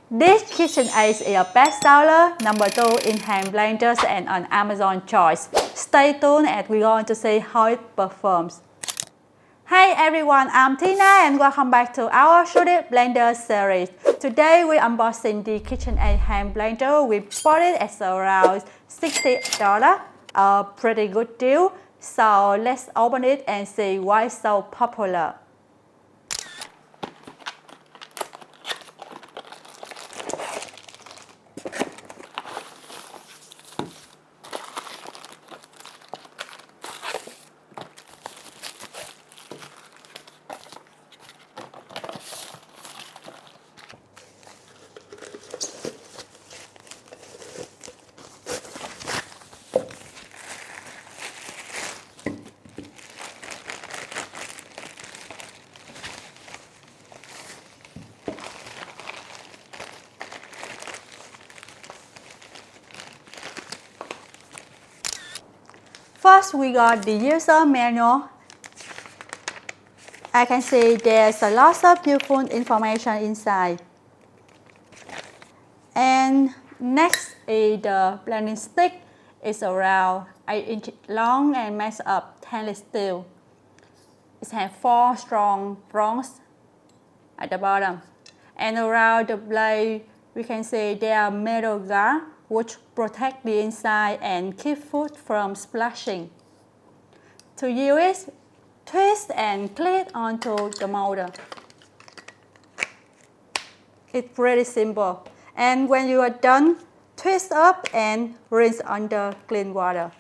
This KitchenAid is a bestseller, number 2 in hand blenders and on Amazon choice. Stay tuned and we're going to see how it performs. Hey everyone, I'm Tina and welcome back to our Shouldit Blender Series. Today we're unboxing the KitchenAid hand blender. We bought it at around $60, a pretty good deal. So let's open it and see why it's so popular. First, we got the user manual. I can see there's a lot of useful information inside. And next is the blending stick. It's around 8 inches long and made of stainless steel. It has 4 strong prongs at the bottom. And around the blade, we can see there are metal guards which protect the inside and keep food from splashing. To use it, twist and clip onto the molder. It's pretty simple. And when you are done, twist up and rinse under clean water.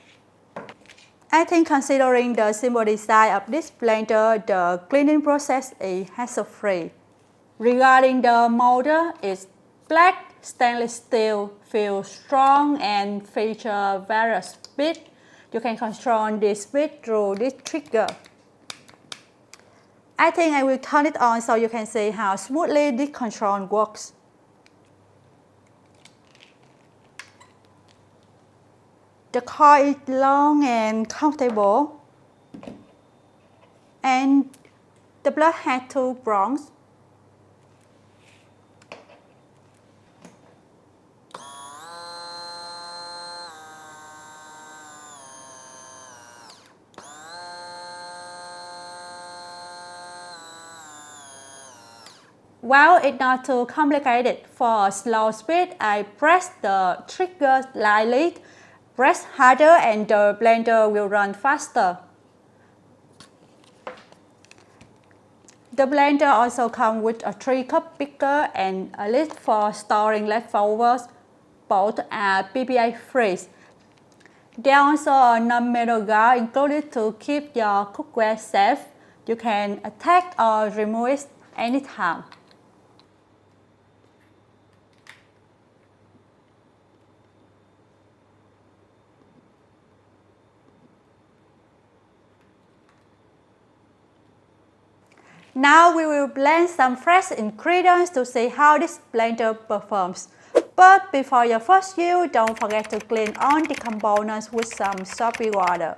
I think considering the simple design of this blender, the cleaning process is hassle-free. Regarding the molder, it's black stainless steel, feels strong and features various speed. You can control the speed through this trigger. I think I will turn it on so you can see how smoothly this control works. The coil is long and comfortable, and the blade has 2 prongs. While it's not too complicated, for slow speed, I press the trigger lightly. Press harder and the blender will run faster. The blender also comes with a 3-cup beaker and a lid for storing leftovers. Both are PPA free. There are also a non-metal guard included to keep your cookware safe. You can attach or remove it anytime. Now we will blend some fresh ingredients to see how this blender performs. But before your first use, don't forget to clean all the components with some soapy water.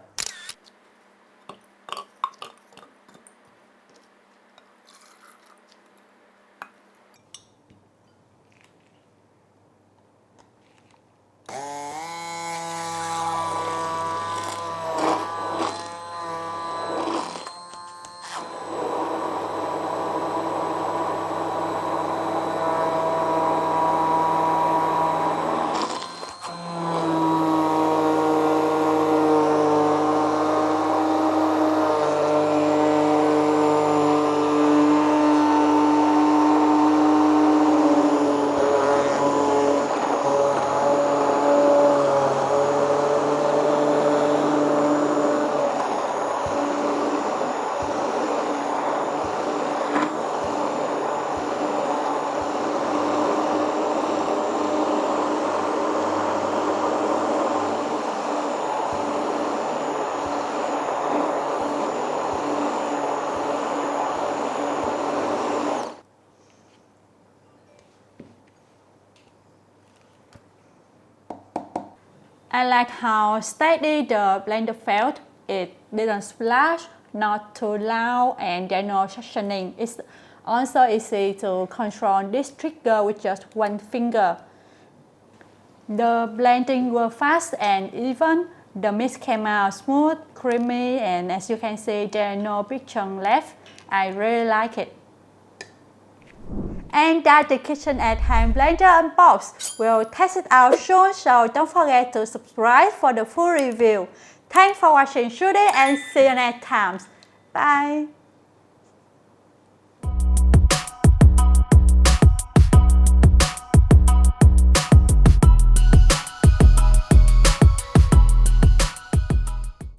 I like how steady the blender felt. It didn't splash, not too loud, and there's no suctioning. It's Also easy to control this trigger with just one finger. The blending was fast and even. The mix came out smooth, creamy, and as you can see, there are no big chunks left. I really like it. And that's the KitchenAid hand blender unbox. We'll test it out soon, so don't forget to subscribe for the full review. Thanks for watching Shouldit and see you next time. Bye!